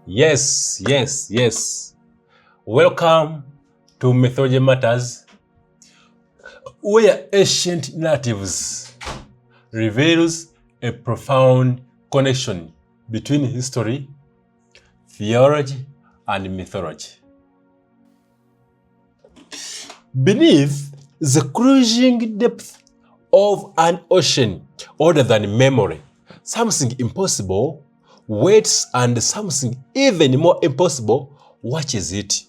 Yes. Welcome to Mythology Matters, where ancient narratives reveals a profound connection between history, theology, and mythology. Beneath the cruising depth of an ocean older than memory, something impossible waits and something even more impossible watches it.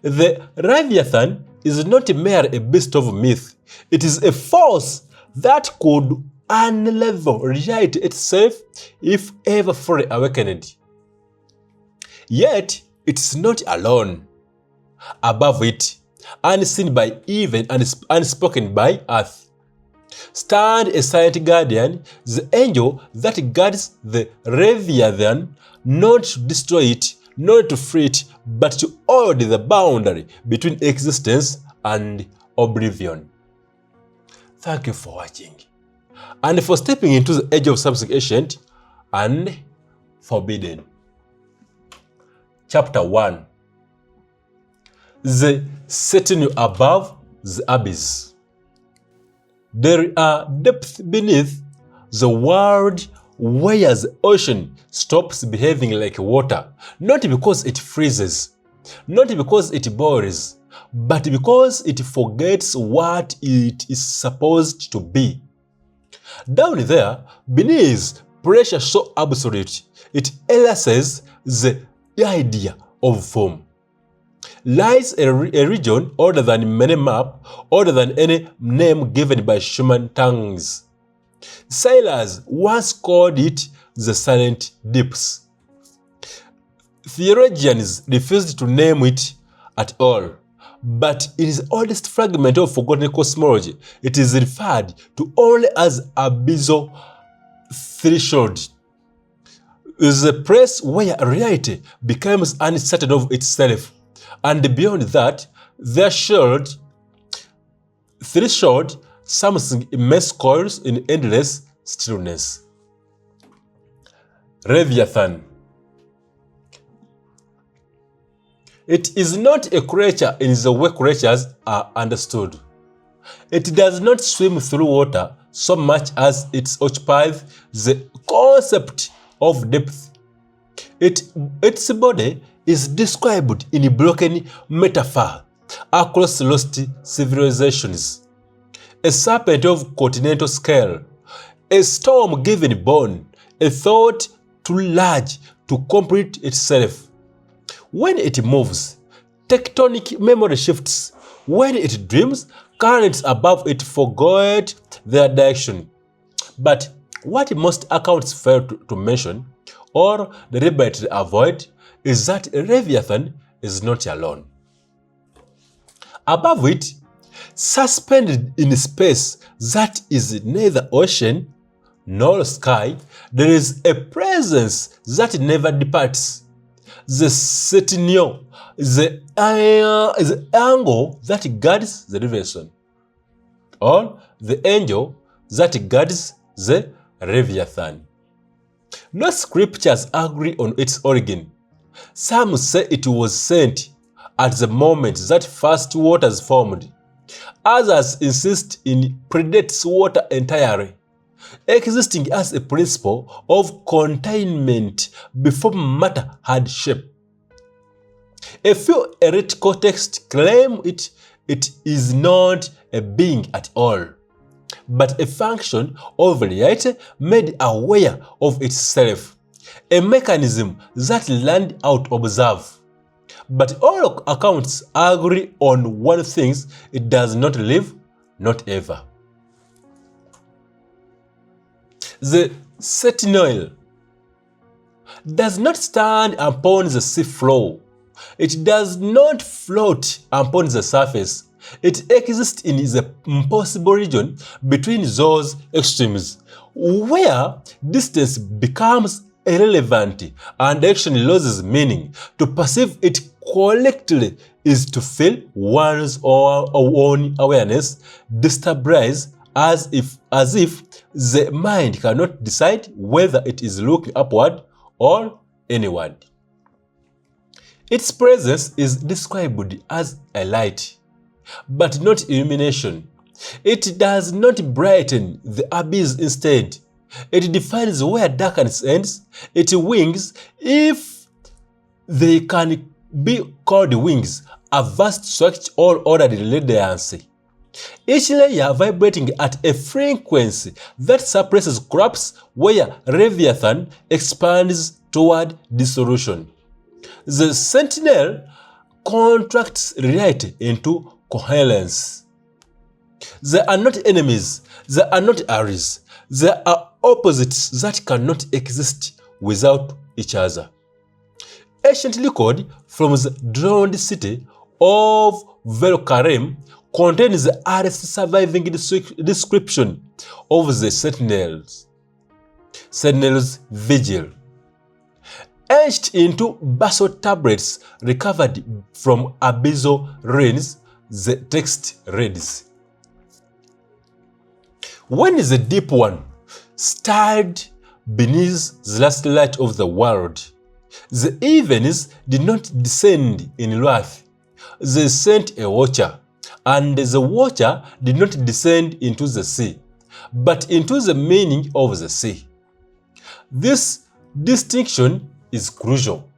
The Leviathan is not merely a beast of myth. It is a force that could unlevel reality itself if ever fully awakened. Yet, it is not alone. Above it, unseen by even and unspoken by earth, stand a silent guardian, the angel that guards the Leviathan, not to destroy it, not to free it, but to hold the boundary between existence and oblivion. Thank you for watching and for stepping into the edge of something ancient and forbidden. Chapter 1. The sentinel above the abyss. There are depths beneath the world where the ocean stops behaving like water, not because it freezes, not because it boils, but because it forgets what it is supposed to be. Down there, beneath pressure so absolute, it erases the idea of form, lies a region older than many map, older than any name given by human tongues. Sailors once called it the silent deeps. Theologians refused to name it at all, but in its oldest fragment of forgotten cosmology, it is referred to only as abyssal threshold. It is a place where reality becomes uncertain of itself, and beyond that, threshold, something immense coils in endless stillness. Leviathan. It is not a creature in the way creatures are understood. It does not swim through water so much as it occupies the concept of depth. Its body is described in a broken metaphor across lost civilizations. A serpent of continental scale, a storm given born, a thought too large to complete itself. When it moves, tectonic memory shifts. When it dreams, currents above it forget their direction. But what most accounts fail to mention, or deliberately avoid, is that Leviathan is not alone. Above it, suspended in space that is neither ocean nor sky, there is a presence that never departs. The sentinel is the angel that guards the Leviathan, or the angel that guards the Leviathan. No scriptures agree on its origin. Some say it was sent at the moment that first waters formed. Others insist it predates water entirely, existing as a principle of containment before matter had shape. A few heretical texts claim it is not a being at all, but a function of reality made aware of itself, a mechanism that learned how to observe. But all accounts agree on one thing: it does not live, not ever. The sentinel does not stand upon the sea floor. It does not float upon the surface. It exists in the impossible region between those extremes, where distance becomes irrelevant and action loses meaning. To perceive it correctly is to feel one's own awareness destabilized, as if the mind cannot decide whether it is looking upward or inward. Its presence is described as a light, but not illumination. It does not brighten the abyss. Instead, it defines where darkness ends. It wings, if they can be called wings, a vast stretch all ordered radiance. Each layer vibrating at a frequency that suppresses collapse, where Leviathan expands toward dissolution. The sentinel contracts reality into coherence. They are not enemies, they are not allies, they are opposites that cannot exist without each other. Ancient record from the drowned city of Velkarem contains the earliest surviving description of the sentinels. Sentinel's vigil. Etched into basalt tablets recovered from abyssal ruins, the text reads: when the deep one stirred beneath the last light of the world, the heavens did not descend in wrath. They sent a watcher, and the watcher did not descend into the sea, but into the meaning of the sea. This distinction is crucial.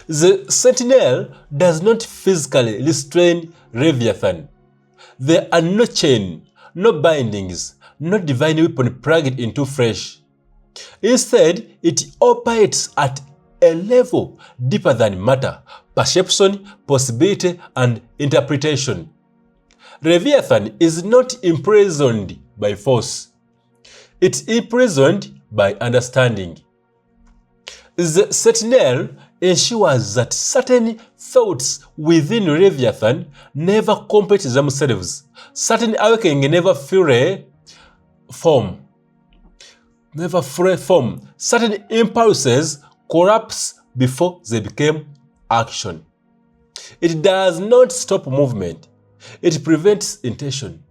The sentinel does not physically restrain Leviathan. There are no chain, no bindings, no divine weapon plugged into flesh. Instead, it operates at a level deeper than matter, perception, possibility, and interpretation. Leviathan is not imprisoned by force. It's imprisoned by understanding. The sentinel ensures that certain thoughts within Leviathan never complete themselves. Certain awakening never fully form. Certain impulses collapse before they become action. It does not stop movement. It prevents intention.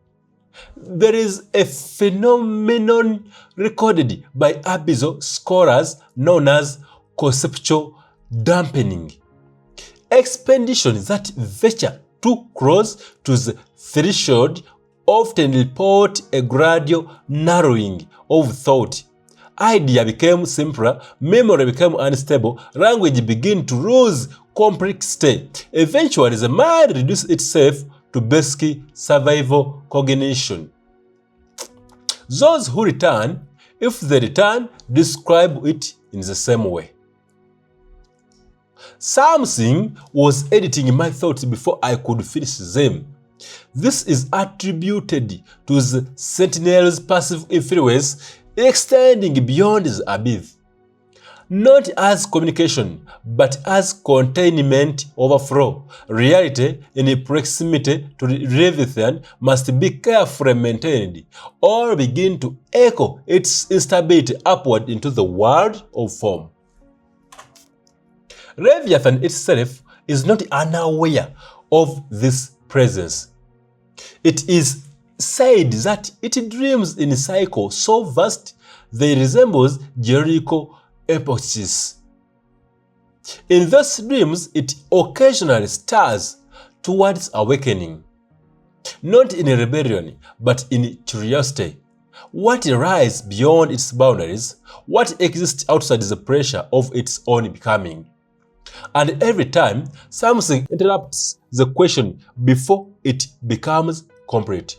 There is a phenomenon recorded by abyssal scholars known as conceptual dampening. Expeditions that venture too close to the threshold often report a gradual narrowing of thought. Idea became simpler, memory became unstable, language began to lose complexity. Eventually, the mind reduces itself to basic survival cognition. Those who return, if they return, describe it in the same way. Something was editing my thoughts before I could finish them. This is attributed to the sentinel's passive influence extending beyond the abyss. Not as communication, but as containment overflow. Reality in proximity to the Leviathan must be carefully maintained, or begin to echo its instability upward into the world of form. Leviathan itself is not unaware of this presence. It is said that it dreams in a cycle so vast they resemble geological epochs. In those dreams, it occasionally stirs towards awakening, not in rebellion, but in curiosity. What lies beyond its boundaries, what exists outside the pressure of its own becoming. And every time, something interrupts the question before it becomes complete.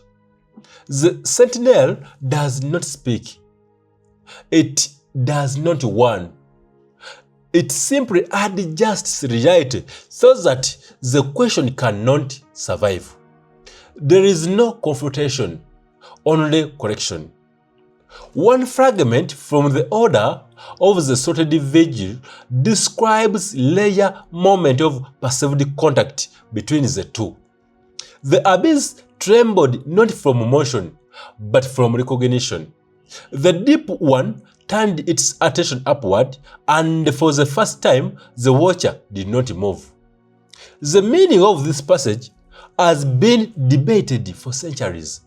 The sentinel does not speak. It does not warn. It simply adjusts reality so that the question cannot survive. There is no confrontation, only correction. One fragment from the order of the sorted vigil describes layer moment of perceived contact between the two. The abyss trembled not from motion, but from recognition. The deep one turned its attention upward, and for the first time, the watcher did not move. The meaning of this passage has been debated for centuries.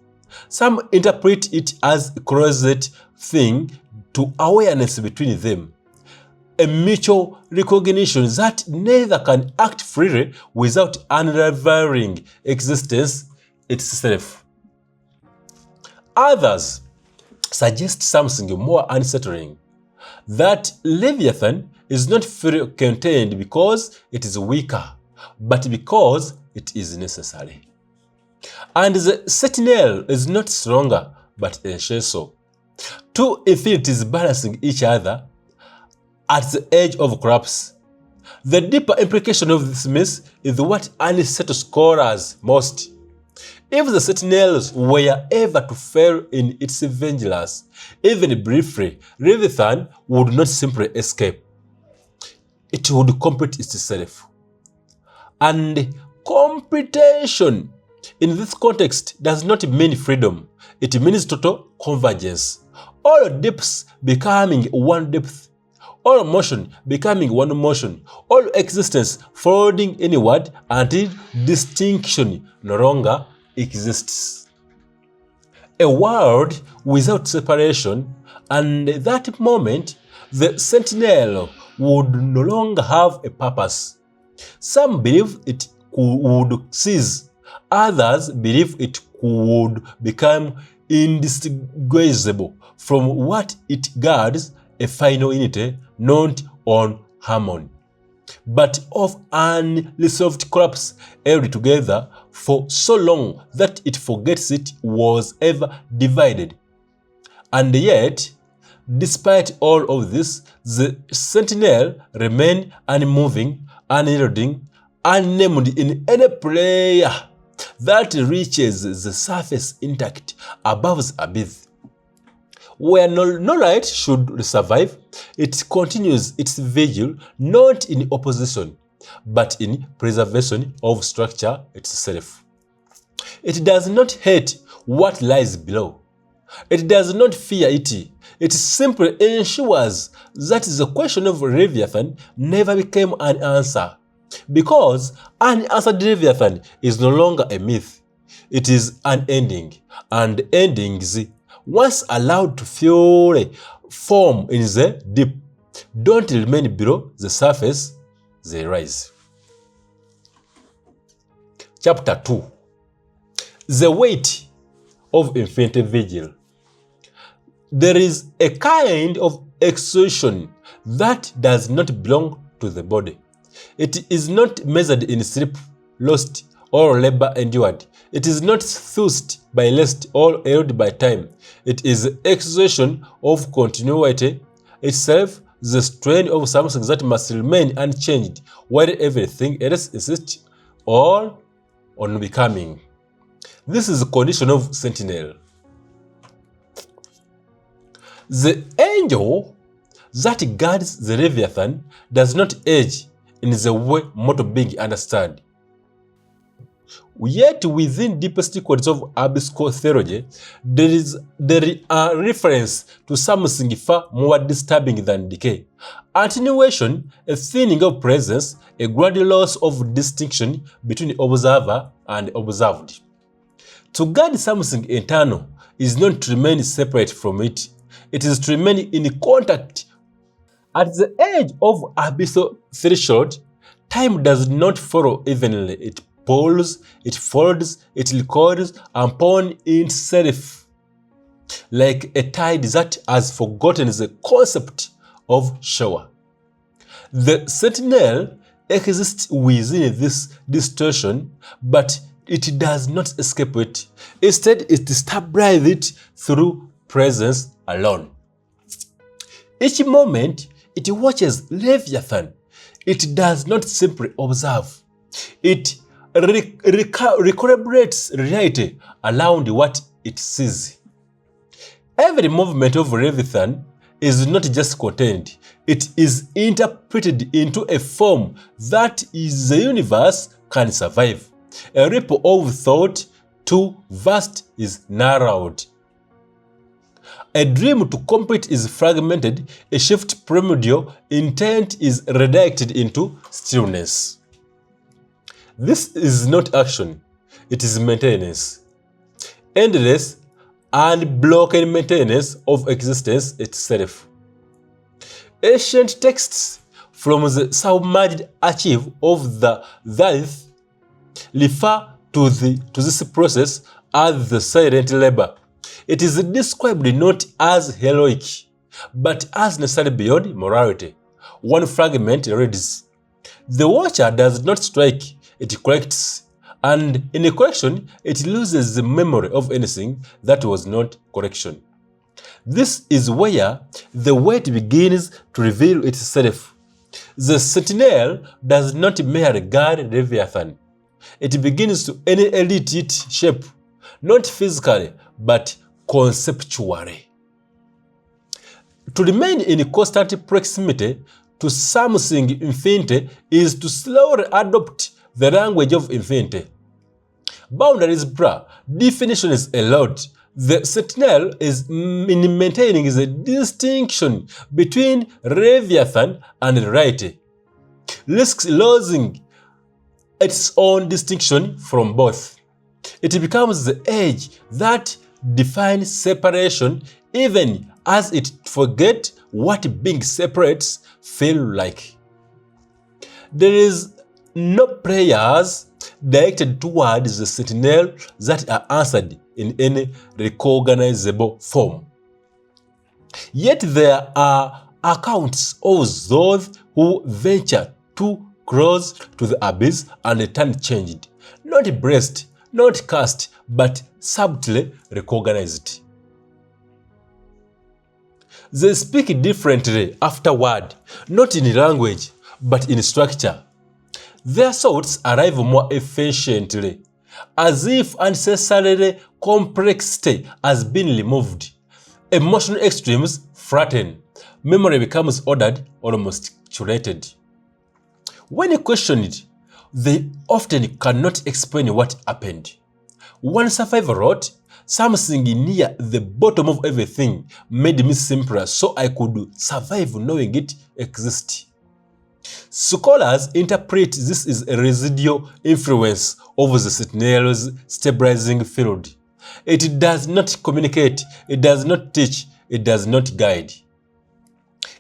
Some interpret it as a closet thing to awareness between them. a mutual recognition that neither can act freely without unraveling existence itself. Others suggest something more unsettling, that Leviathan is not fully contained because it is weaker, but because it is necessary. And the sentinel is not stronger, but essential. Two infinities balancing each other at the edge of collapse. The deeper implication of this myth is what unsettles scholars most. If the sentinels were ever to fail in its vigilance, even briefly, Leviathan would not simply escape. It would complete itself. And completion in this context does not mean freedom. It means total convergence. All depths becoming one depth. All motion becoming one motion. All existence folding inward until distinction no longer exists. A world without separation, and at that moment, the sentinel would no longer have a purpose. Some believe it would cease. Others believe it would become indistinguishable from what it guards, a final unity not on harmony, but of unresolved collapse held together for so long that it forgets it was ever divided. And yet, despite all of this, the sentinel remained unmoving, unyielding, unnamed in any prayer that reaches the surface intact above the abyss. Where no light should survive, it continues its vigil not in opposition, but in preservation of structure itself. It does not hate what lies below. It does not fear it. It simply ensures that the question of Leviathan never became an answer, because unanswered Leviathan is no longer a myth. It is an ending, and endings, once allowed to fully form in the deep, don't remain below the surface, they rise. Chapter 2. The weight of infinite vigil. There is a kind of exhaustion that does not belong to the body. It is not measured in sleep lost or labor endured. It is not thirst by lust or held by time. It is exhaustion of continuity itself, the strain of something that must remain unchanged while everything else insists all on becoming. This is the condition of sentinel. The angel that guards the Leviathan does not age in the way mortal beings understand. Yet within deepest codes of abyssal theology, there are reference to something far more disturbing than decay. Attenuation, a thinning of presence, a gradual loss of distinction between observer and observed. To guard something internal is not to remain separate from it. It is to remain in contact. At the edge of abyssal threshold, time does not follow evenly. It pulls, it folds, it records upon itself, like a tide that has forgotten the concept of shower. The sentinel exists within this distortion, but it does not escape it. Instead, it stabilizes it through presence alone. Each moment, it watches Leviathan. It does not simply observe. It recalibrates reality around what it sees. Every movement of Leviathan is not just contained, it is interpreted into a form that is the universe can survive. A ripple of thought too vast is narrowed. A dream to complete is fragmented, a shift primordial intent is redirected into stillness. This is not action, it is maintenance. Endless, unbroken maintenance of existence itself. Ancient texts from the submerged archive of the Dalith refer to this process as the silent labor. It is described not as heroic, but as necessary beyond morality. One fragment reads, "The watcher does not strike, it corrects, and in a correction, it loses the memory of anything that was not correction." This is where the weight begins to reveal itself. The sentinel does not merely guard Leviathan. It begins to inherit its shape, not physically, but conceptually. To remain in constant proximity to something infinite is to slowly adopt the language of infinity. Boundaries blur, definition is allowed. The sentinel is in maintaining the distinction between Leviathan and reality, risks losing its own distinction from both. It becomes the edge that defines separation, even as it forgets what being separates feel like. There is no prayers directed towards the sentinel that are answered in any recognizable form. Yet there are accounts of those who venture too close to the abyss and return changed, not blessed, not cursed, but subtly recognized. They speak differently afterward, not in language, but in structure. Their thoughts arrive more efficiently, as if unnecessarily complexity has been removed. Emotional extremes flatten. Memory becomes ordered, almost curated. When questioned, they often cannot explain what happened. One survivor wrote, "Something near the bottom of everything made me simpler so I could survive knowing it exists." Scholars interpret this as a residual influence of the sentinel's stabilizing field. It does not communicate, it does not teach, it does not guide.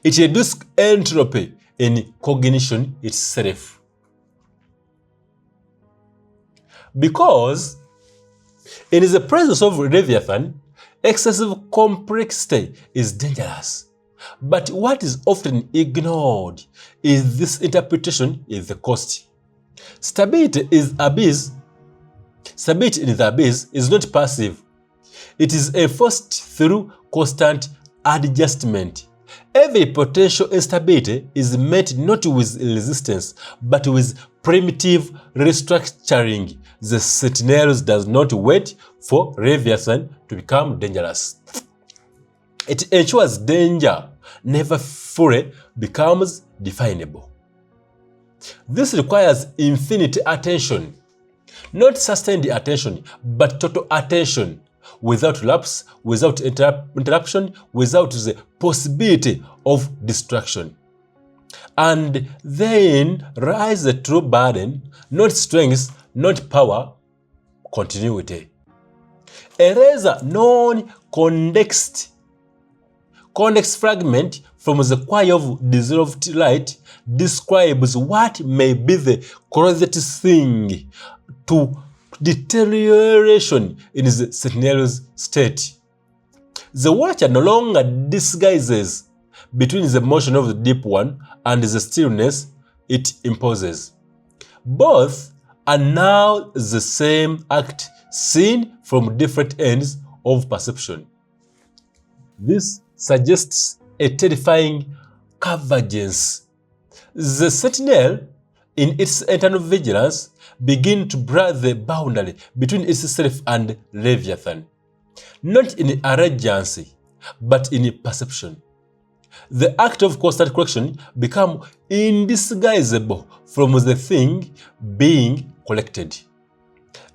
It reduces entropy in cognition itself. Because in the presence of Leviathan, excessive complexity is dangerous. But what is often ignored is this interpretation is the cost. Stability in the abyss is not passive. It is enforced through constant adjustment. Every potential instability is met not with resistance, but with primitive restructuring. The sentinel does not wait for Leviathan to become dangerous. It ensures danger never fully becomes definable. This requires infinite attention, not sustained attention, but total attention, without lapse, without interruption, without the possibility of distraction. And then rise the true burden, not strength, not power, continuity. A razor non-convex fragment from the choir of dissolved light describes what may be the closest thing to deterioration in the sentinel's state. The watcher no longer disguises between the motion of the deep one and the stillness it imposes. Both are now the same act seen from different ends of perception. This suggests a terrifying convergence. The sentinel, in its eternal vigilance, begins to blur the boundary between itself and Leviathan, not in arrogancy, but in perception. The act of constant correction becomes indisguisable from the thing being collected.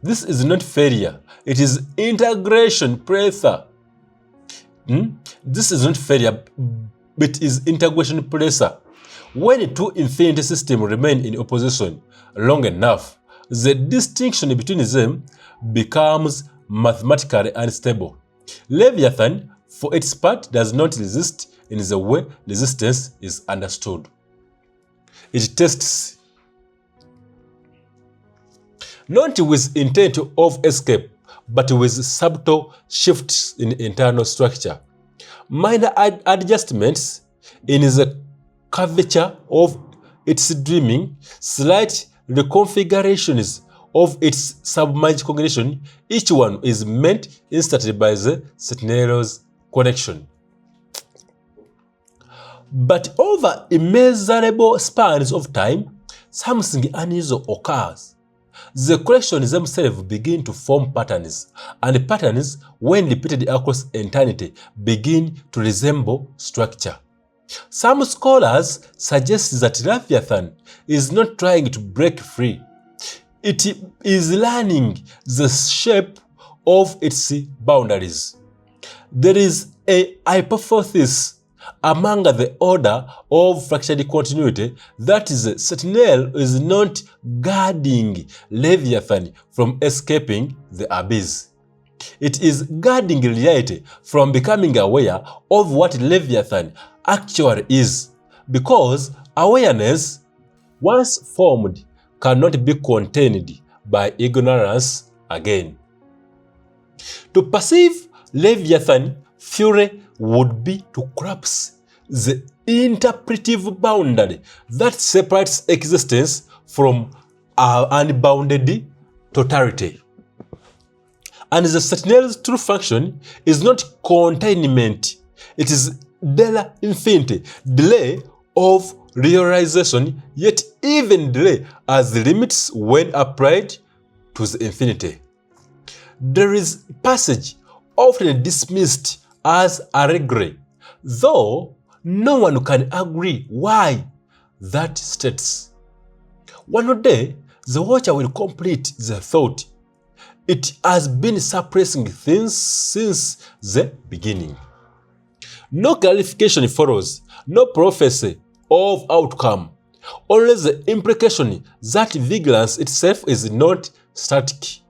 This is not failure, it is integration pressure. This is not failure, but it is integration pressure. When two infinite systems remain in opposition long enough, the distinction between them becomes mathematically unstable. Leviathan, for its part, does not resist, in the way resistance is understood. It tests not with intent of escape, but with subtle shifts in internal structure. Minor adjustments in the curvature of its dreaming, slight reconfigurations of its submerged cognition, each one is meant instantly by the sentinel's connection. But over immeasurable spans of time, something unusual occurs. The collections themselves begin to form patterns, and patterns, when repeated across eternity, begin to resemble structure. Some scholars suggest that Leviathan is not trying to break free. It is learning the shape of its boundaries. There is a hypothesis among the order of fractured continuity that the sentinel is not guarding Leviathan from escaping the abyss. It is guarding reality from becoming aware of what Leviathan actually is, because awareness, once formed, cannot be contained by ignorance again. To perceive Leviathan fury would be to collapse the interpretive boundary that separates existence from our unbounded totality. And the sentinel's true function is not containment, it is delay infinity, delay of realization, yet even delay has limits when applied to the infinity. There is passage often dismissed as allegory, though no one can agree why that states. One day, the watcher will complete the thought. It has been suppressing things since the beginning. No clarification follows, no prophecy of outcome, only the implication that vigilance itself is not static,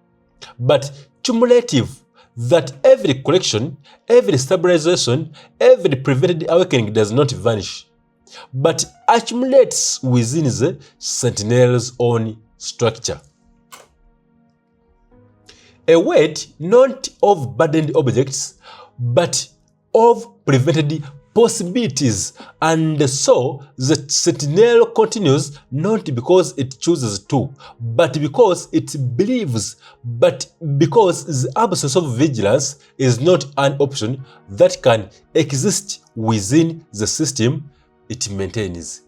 but cumulative, that every collection, every stabilization, every prevented awakening does not vanish, but accumulates within the sentinel's own structure. A weight not of burdened objects, but of prevented possibilities, and so the sentinel continues not because it chooses to, but because it believes, but because the absence of vigilance is not an option that can exist within the system it maintains.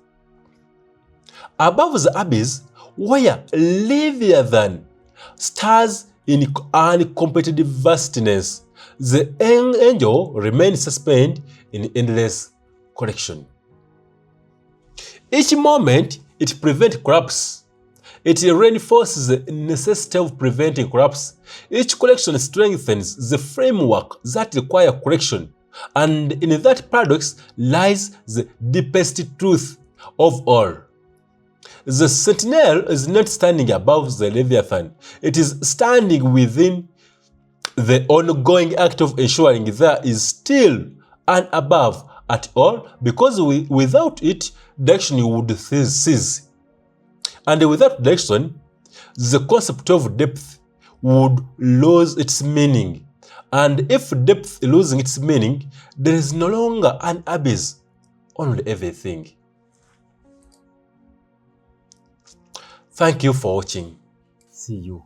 Above the abyss, where Leviathan stars in uncompetitive vastness, the angel remains suspended in endless collection. Each moment it prevents collapse. It reinforces the necessity of preventing collapse. Each collection strengthens the framework that requires correction. And in that paradox lies the deepest truth of all. The sentinel is not standing above the Leviathan. It is standing within the ongoing act of ensuring there is still an above at all, because without it, direction would cease. And without direction, the concept of depth would lose its meaning. And if depth losing its meaning, there is no longer an abyss, only everything. Thank you for watching. See you.